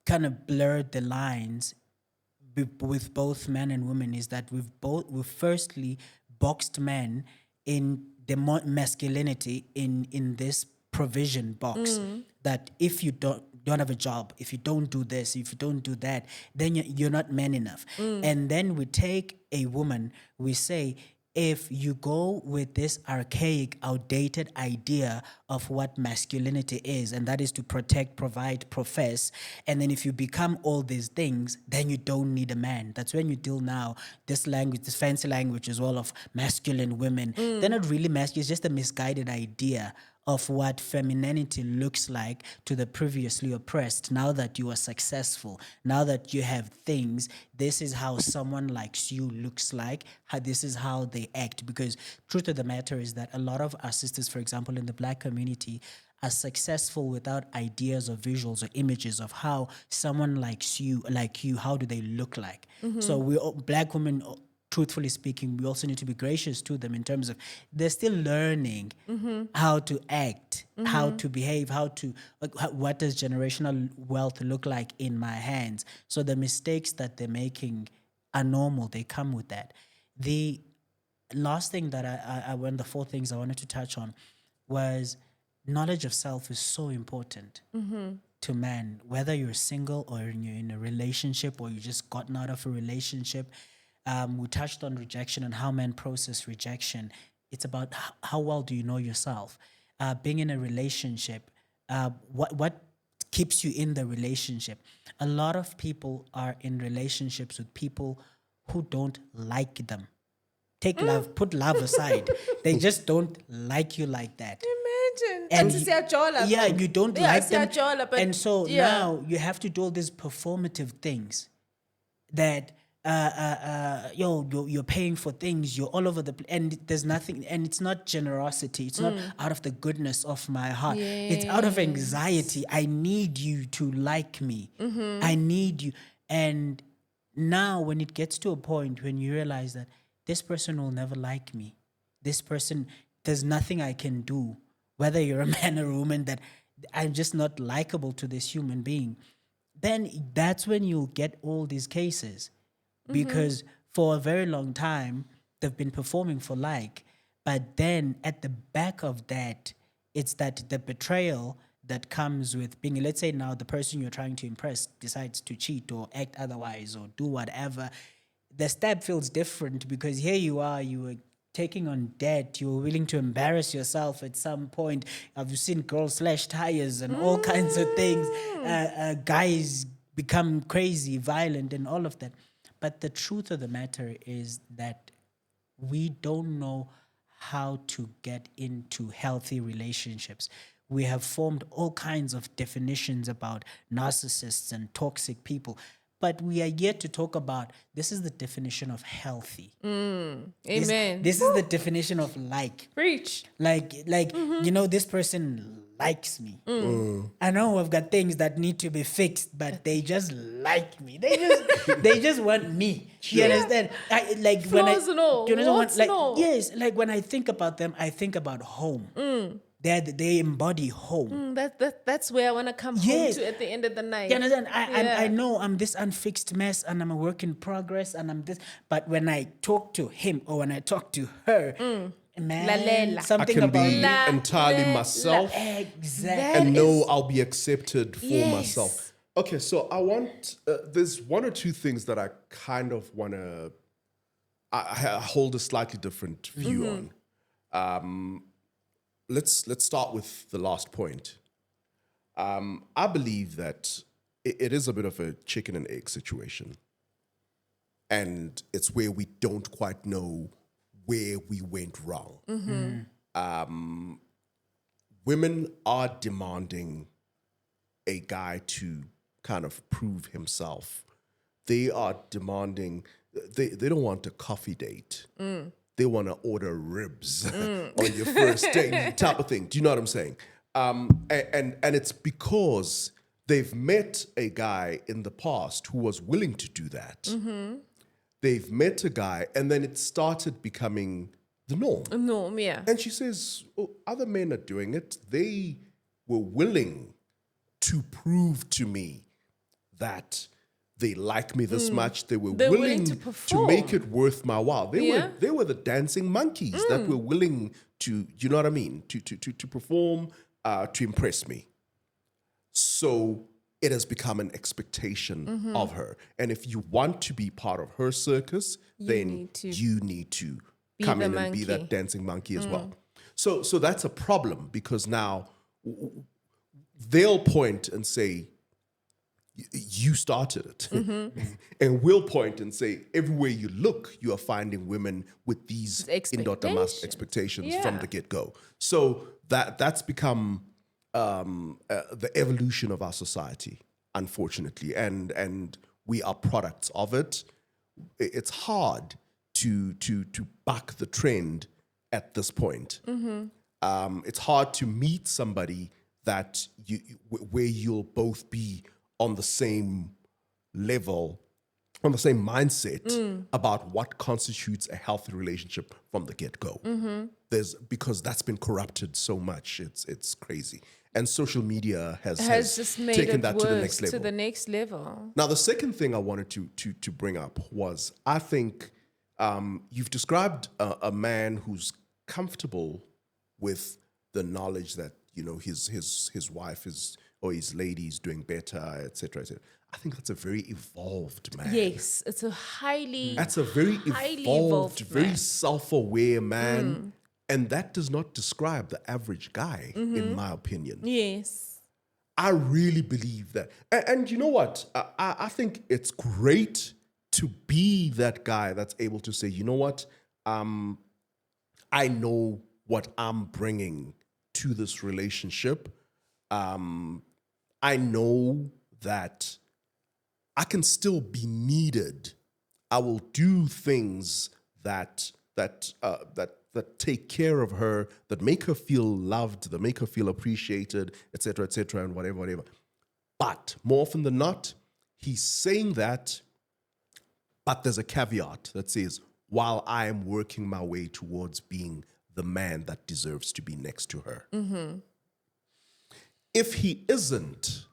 S2: kind of blurred the lines with both men and women is that we've firstly boxed men in the masculinity in this provision box that if you don't have a job, if you don't do this, if you don't do that, then you're not man enough. And then we take a woman, we say, if you go with this archaic, outdated idea of what masculinity is, and that is to protect, provide, profess, and then if you become all these things, then you don't need a man. That's when you deal now, this language, this fancy language as well of masculine women. They're not really masculine, it's just a misguided idea of what femininity looks like to the previously oppressed. Now that you are successful, now that you have things, this is how someone like you looks like, this is how they act. Because truth of the matter is that a lot of our sisters, for example, in the Black community, are successful without ideas or visuals or images of how someone like you, how do they look like? So we black women, truthfully speaking, we also need to be gracious to them in terms of they're still learning how to act, how to behave, what does generational wealth look like in my hands. So the mistakes that they're making are normal. They come with that. The last thing that the four things I wanted to touch on was knowledge of self is so important to man, whether you're single or you're in a relationship or you just gotten out of a relationship. We touched on rejection and how men process rejection. It's about how well do you know yourself. Being in a relationship, what keeps you in the relationship? A lot of people are in relationships with people who don't like them. Take love, put love aside. They just don't like you like that.
S1: Imagine.
S2: And you don't like them. And so now you have to do all these performative things that you're paying for things, you're all over the place, and there's nothing, and it's not generosity, it's not out of the goodness of my heart, it's out of anxiety. I need you to like me. I need you. And now when it gets to a point when you realize that this person will never like me, this person, there's nothing I can do, whether you're a man or a woman, that I'm just not likable to this human being, then that's when you'll get all these cases. Because for a very long time, they've been performing for like, but then at the back of that, it's that the betrayal that comes with being, let's say now the person you're trying to impress decides to cheat or act otherwise or do whatever. The stab feels different because here you are, you were taking on debt, you were willing to embarrass yourself at some point. I've seen girls slash tires and all kinds of things. Guys become crazy, violent, and all of that. But the truth of the matter is that we don't know how to get into healthy relationships. We have formed all kinds of definitions about narcissists and toxic people. But we are yet to talk about, this is the definition of healthy.
S1: Amen.
S2: This is the definition of like.
S1: Preach.
S2: This person likes me. I know I've got things that need to be fixed, but they just like me. They just want me. You understand?
S1: Flaws and all. Warts and all.
S2: Yes, like when I think about them, I think about home. They embody home.
S1: That's where I want to come home to at the end of the night.
S2: You understand? I know I'm this unfixed mess and I'm a work in progress and I'm this. But when I talk to him or when I talk to her, man, something
S3: I can
S2: about
S3: be entirely myself and know I'll be accepted for myself. Okay, so I want, there's one or two things that I kind of want to hold a slightly different view on. Let's start with the last point. I believe that it is a bit of a chicken and egg situation. And it's where we don't quite know where we went wrong. Women are demanding a guy to kind of prove himself. They are demanding, they don't want a coffee date. They want to order ribs on your first date, type of thing. Do you know what I'm saying? And it's because they've met a guy in the past who was willing to do that. They've met a guy, and then it started becoming the norm.
S1: A norm, yeah.
S3: And she says, other men are doing it. They were willing to prove to me that they like me this much. They're willing to make it worth my while. They were the dancing monkeys that were willing to, you know what I mean, to perform, to impress me. So it has become an expectation of her. And if you want to be part of her circus, then you need to come in and be that dancing monkey as well. So that's a problem, because now they'll point and say, you started it. And we'll point and say, everywhere you look, you are finding women with these expectations from the get-go. So that's become the evolution of our society, unfortunately. And we are products of it. It's hard to buck the trend at this point. It's hard to meet somebody that where you'll both be on the same level, on the same mindset about what constitutes a healthy relationship from the get-go. Because that's been corrupted so much, it's crazy. And social media has
S1: just made
S3: taken
S1: it
S3: that
S1: worse
S3: to the next level.
S1: To the next level.
S3: Now, the second thing I wanted to bring up was, I think you've described a man who's comfortable with the knowledge that, you know, his wife is, or his lady is doing better, etc., etc. I think that's a very evolved man.
S1: Yes, it's a that's
S3: a very evolved, very
S1: man.
S3: self-aware man, and that does not describe the average guy, in my opinion.
S1: Yes.
S3: I really believe that. And you know what? I think it's great to be that guy that's able to say, you know what? I know what I'm bringing to this relationship. I know that I can still be needed. I will do things that take care of her, that make her feel loved, that make her feel appreciated, etc., and whatever. But more often than not, he's saying that, but there's a caveat that says, while I am working my way towards being the man that deserves to be next to her. If he isn't,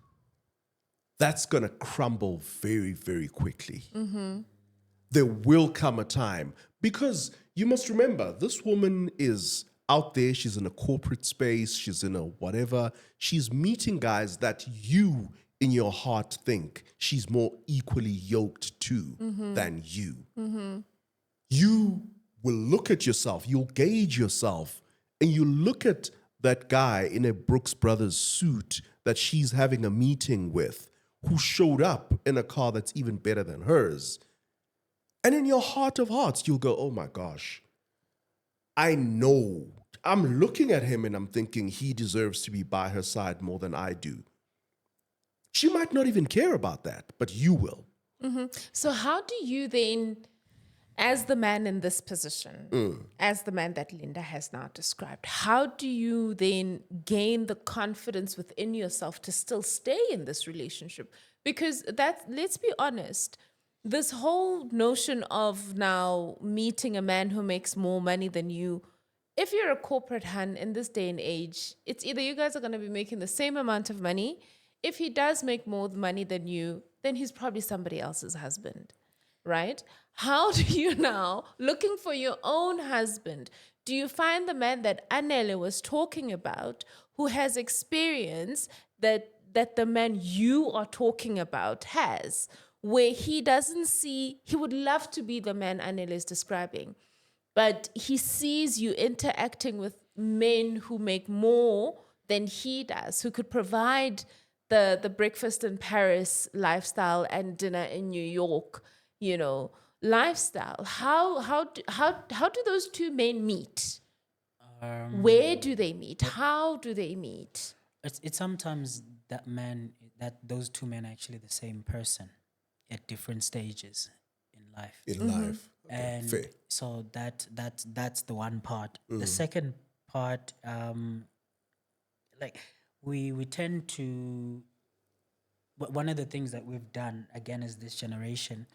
S3: that's going to crumble very, very quickly. There will come a time, because you must remember, this woman is out there, she's in a corporate space, she's in a whatever, she's meeting guys that you, in your heart, think she's more equally yoked to than you. You will look at yourself, you'll gauge yourself, and you look at that guy in a Brooks Brothers suit that she's having a meeting with, who showed up in a car that's even better than hers. And in your heart of hearts, you'll go, oh my gosh, I know. I'm looking at him and I'm thinking he deserves to be by her side more than I do. She might not even care about that, but you will.
S1: So how do you then, as the man in this position, as the man that Linda has now described, how do you then gain the confidence within yourself to still stay in this relationship? Because let's be honest, this whole notion of now meeting a man who makes more money than you, if you're a corporate hun in this day and age, it's either you guys are going to be making the same amount of money. If he does make more money than you, then he's probably somebody else's husband, right? How do you now, looking for your own husband, do you find the man that Anele was talking about, who has experience that the man you are talking about has, where he doesn't see, he would love to be the man Anele is describing, but he sees you interacting with men who make more than he does, who could provide the breakfast in Paris lifestyle and dinner in New York, you know, lifestyle. How do those two men meet? Where do they meet? How do they meet?
S2: It's sometimes that those two men are actually the same person at different stages in life.
S3: Okay,
S2: And
S3: fair.
S2: so that's the one part. The second part, like we tend to. But one of the things that we've done again as this generation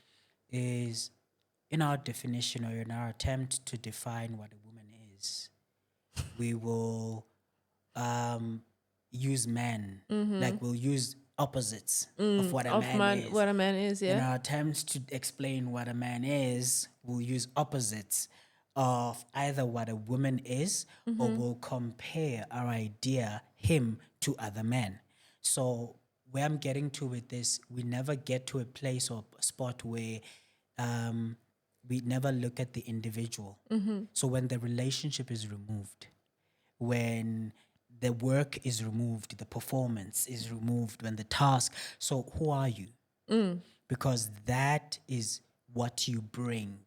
S2: is, in our definition or in our attempt to define what a woman is, we will use men, like we'll use opposites of what a man is.
S1: What a man is,
S2: In
S1: yeah.
S2: our attempts to explain what a man is, we'll use opposites of either what a woman is, or we'll compare our idea, him, to other men. So where I'm getting to with this, we never get to a place or a spot where we never look at the individual. So when the relationship is removed, when the work is removed, the performance is removed, when the task, so who are you? Because that is what you bring.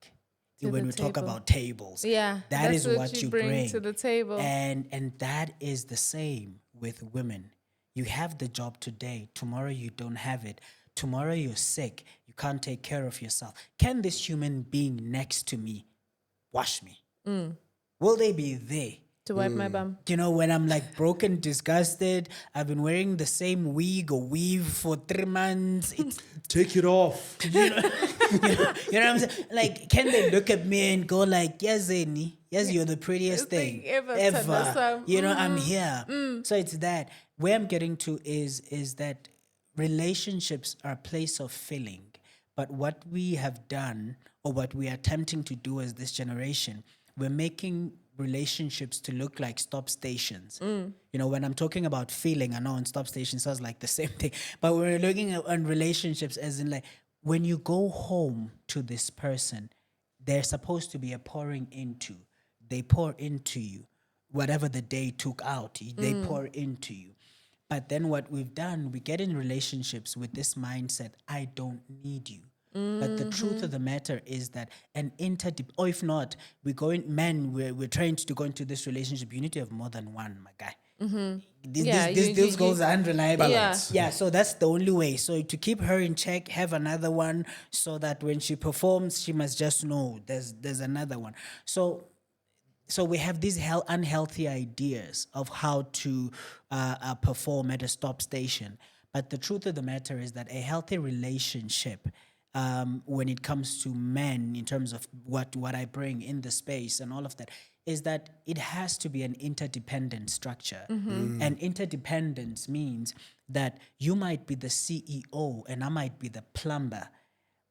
S2: When we talk about tables,
S1: Yeah,
S2: that
S1: that's
S2: is what you bring
S1: to the table.
S2: and that is the same with women. You have the job today, tomorrow you don't have it. Tomorrow you're sick, you can't take care of yourself. Can this human being next to me wash me? Will they be there
S1: To wipe my bum.
S2: You know, when I'm like broken, disgusted, I've been wearing the same wig or weave for 3 months. It's,
S3: Take it off.
S2: you know what I'm saying? Like, can they look at me and go like, yes, Zeni, yes, you're the prettiest thing
S1: ever.
S2: You know, I'm here. So it's that. Where I'm getting to is that relationships are a place of filling. But what we have done, or what we are attempting to do as this generation, we're making relationships to look like stop stations. You know, when I'm talking about feeling, I know on stop stations sounds like the same thing, but we're looking at on relationships as in like, when you go home to this person, they're supposed to be a pouring into. They pour into you. Whatever the day took out, they pour into you. But then what we've done, we get in relationships with this mindset, I don't need you. But the truth of the matter is that or if not, we're trained to go into this relationship. You need to have more than one, my guy. These goals are unreliable. Yeah, so that's the only way. So to keep her in check, have another one, so that when she performs, she must just know there's another one. So we have these unhealthy ideas of how to perform at a stop station. But the truth of the matter is that a healthy relationship, when it comes to men, in terms of what I bring in the space and all of that, is that it has to be an interdependent structure. And interdependence means that you might be the CEO and I might be the plumber.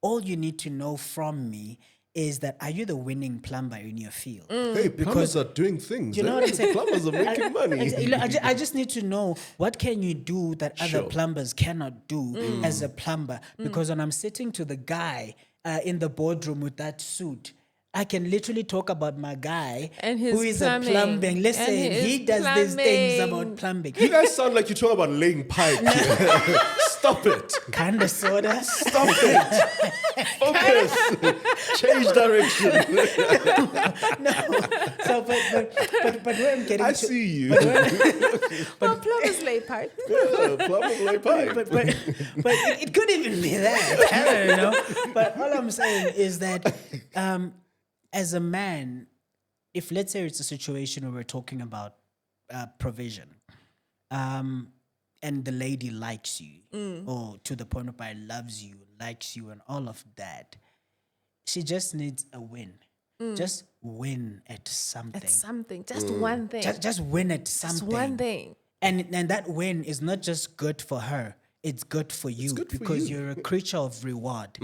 S2: All you need to know from me is that, are you the winning plumber in your field?
S3: Hey, plumbers are doing things.
S2: You know what I'm saying?
S3: Plumbers are making money.
S2: I just need to know, what can you do that other plumbers cannot do as a plumber? Because when I'm sitting to the guy in the boardroom with that suit, I can literally talk about my guy
S1: And his
S2: who is
S1: plumbing.
S2: a plumbing. Listen,
S1: And his
S2: he does these things
S1: plumbing.
S2: about plumbing.
S3: You guys sound like you're talking about laying pipe. Stop it.
S2: Kind of, sorta.
S3: Stop it. Focus. Change direction.
S2: So, but where I'm getting
S3: I
S2: to,
S3: see you.
S1: Plumbers lay pipe.
S3: Plumbers lay pipe.
S2: but it could even be that. I don't know. But all I'm saying is that as a man, if let's say it's a situation where we're talking about provision, and the lady likes you, or to the point where loves you, likes you, and all of that, she just needs a win. Just win at something.
S1: It's something. Just one thing.
S2: Just win at something.
S1: Just one thing.
S2: And that win is not just good for her, it's good for you,
S3: good for
S2: because
S3: you.
S2: you're a creature of reward.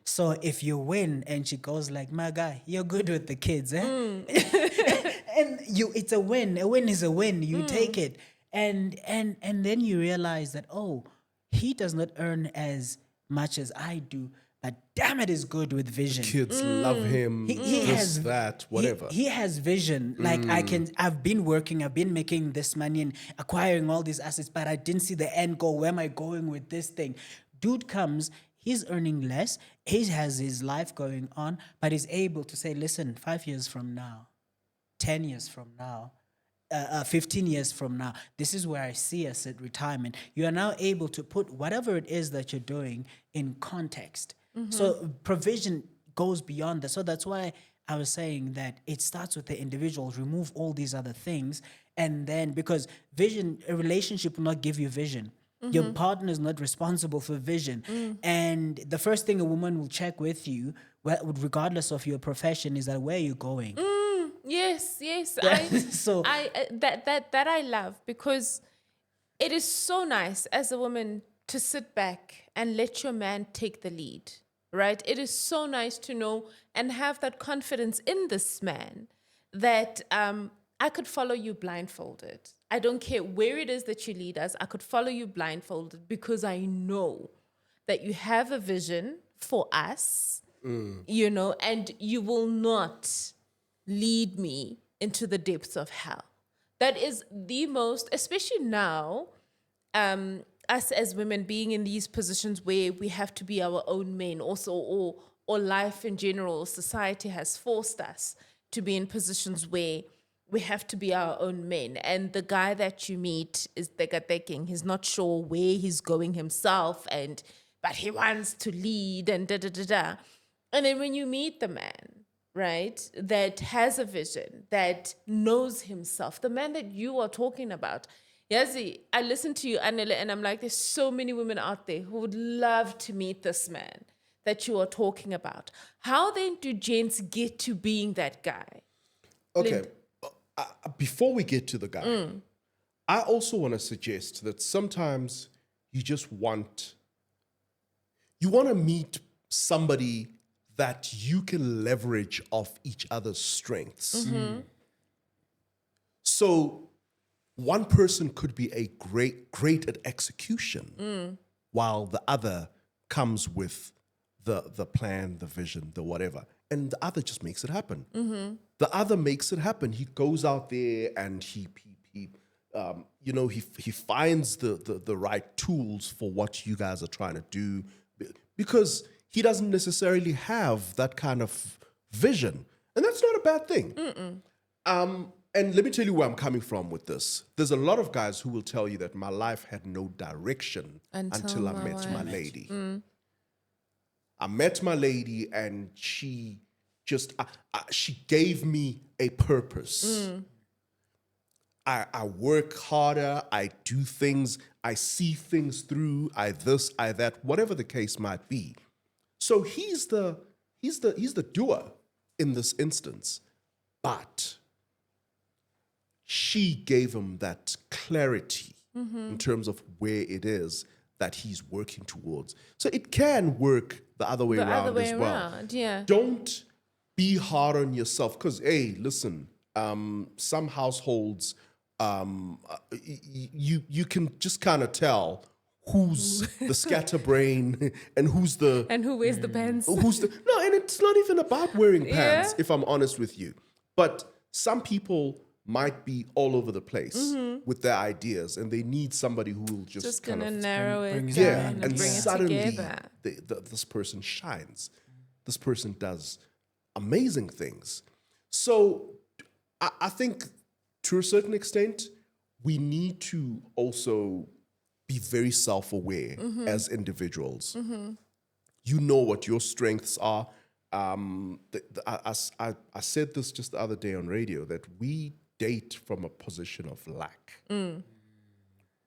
S2: So if you win and she goes like, my guy, you're good with the kids, eh? And it's a win. A win is a win. You take it. And then you realize that, oh, he does not earn as much as I do, but damn it is good with vision.
S3: Kids love him.
S2: He
S3: this,
S2: has
S3: that, whatever.
S2: He has vision. Like I've been working, I've been making this money and acquiring all these assets, but I didn't see the end goal. Where am I going with this thing? Dude comes, he's earning less, he has his life going on, but he's able to say, listen, 5 years from now, 10 years from now, 15 years from now, this is where I see us at retirement. You are now able to put whatever it is that you're doing in context. So provision goes beyond that. So that's why I was saying that it starts with the individual. Remove all these other things, and then, because vision, a relationship will not give you vision. Your partner is not responsible for vision. And the first thing a woman will check with you, regardless of your profession, is that, where are you going?
S1: Yes.
S2: So
S1: That I love, because it is so nice as a woman to sit back and let your man take the lead, right? It is so nice to know and have that confidence in this man that I could follow you blindfolded. I don't care where it is that you lead us. I could follow you blindfolded because I know that you have a vision for us, you know, and you will not lead me into the depths of hell. That is the most, especially now, us as women being in these positions where we have to be our own men also, or life in general, society has forced us to be in positions where we have to be our own men. And the guy that you meet is tekateking. He's not sure where he's going himself, but he wants to lead and da-da-da-da. And then when you meet the man, right, that has a vision, that knows himself, the man that you are talking about. Yazi, I listen to you, Anele, and I'm like, there's so many women out there who would love to meet this man that you are talking about. How then do gents get to being that guy?
S3: Okay. Before we get to the guy, I also want to suggest that sometimes you just want to meet somebody that you can leverage off each other's strengths. So one person could be a great at execution, while the other comes with the plan, the vision, the whatever, and the other just makes it happen. The other makes it happen. He goes out there and he finds the right tools for what you guys are trying to do, because he doesn't necessarily have that kind of vision, and that's not a bad thing. And let me tell you where I'm coming from with this. There's a lot of guys who will tell you that my life had no direction until I met my lady. I met my lady, and she just she gave me a purpose. I work harder, I do things, I see things through, I this, I that, whatever the case might be. So he's the doer in this instance. But she gave him that clarity in terms of where it is that he's working towards. So it can work the other way around as well.
S1: Yeah.
S3: Don't be hard on yourself, because, hey, listen, some households, you can just kind of tell who's the scatterbrain and who's the
S1: And who wears the pants?
S3: and it's not even about wearing pants, if I'm honest with you. But some people might be all over the place with their ideas, and they need somebody who will just kind
S1: gonna
S3: of
S1: narrow it
S2: brings
S1: down
S2: it
S3: yeah,
S2: down
S1: and
S3: and
S1: bring
S3: suddenly
S1: it together.
S3: this person shines. This person does amazing things. So I think to a certain extent, we need to also be very self-aware as individuals. You know what your strengths are. I said this just the other day on radio, that we date from a position of lack.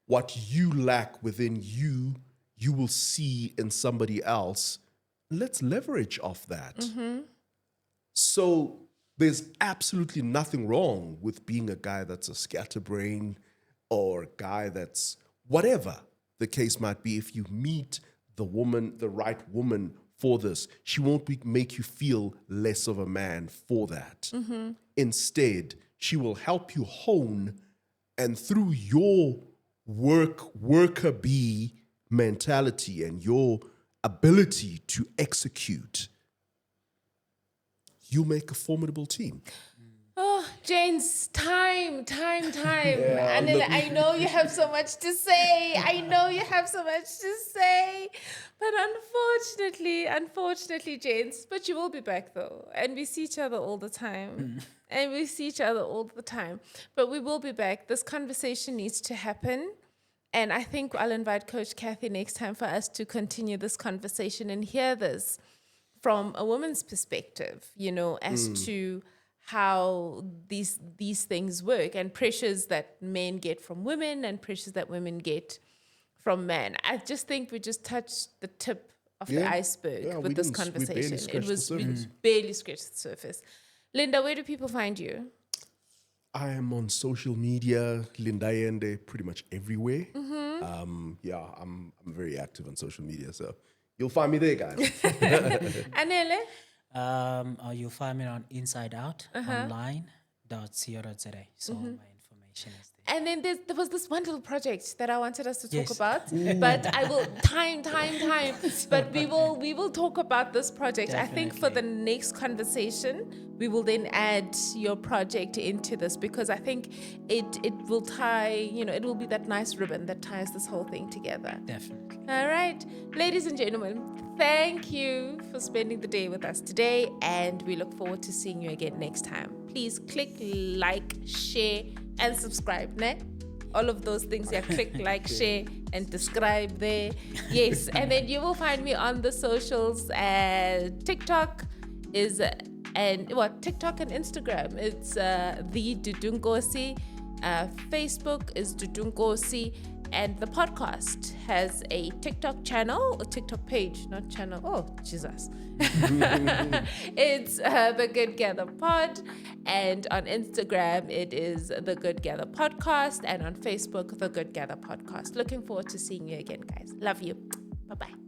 S3: What you lack within you, you will see in somebody else. Let's leverage off that. So there's absolutely nothing wrong with being a guy that's a scatterbrain, or a guy that's whatever the case might be. If you meet the right woman for this, she won't make you feel less of a man for that. Instead, she will help you hone, and through your worker bee mentality and your ability to execute, you make a formidable team.
S1: Oh, James, time. And I know you have so much to say. But unfortunately, James, but you will be back though. And we see each other all the time. But we will be back. This conversation needs to happen. And I think I'll invite Coach Kathy next time for us to continue this conversation and hear this from a woman's perspective, as to how these things work, and pressures that men get from women and pressures that women get from men. I just think we just touched the tip of the iceberg with this conversation. We barely scratched the surface. Linda, where do people find you?
S3: I am on social media, Linda Yende, pretty much everywhere. I'm very active on social media, so you'll find me there, guys.
S1: Anele?
S2: You'll find me on insideoutonline.co.za. So all my information is there.
S1: And then there was this one little project that I wanted us to talk about, but I will time. But we will talk about this project. Definitely. I think for the next conversation, we will then add your project into this, because I think it will tie, it will be that nice ribbon that ties this whole thing together.
S2: Definitely.
S1: All right, ladies and gentlemen, thank you for spending the day with us today, and we look forward to seeing you again next time. Please click like, share, and subscribe, ne? All of those things, click like, share, and subscribe there. Yes, and then you will find me on the socials. TikTok is And what, TikTok and Instagram, it's the Dudungosi. Facebook is Dudungosi. And the podcast has a TikTok channel, a TikTok page, not channel. Oh, Jesus. It's The Good Gather Pod. And on Instagram, it is The Good Gather Podcast. And on Facebook, The Good Gather Podcast. Looking forward to seeing you again, guys. Love you. Bye-bye.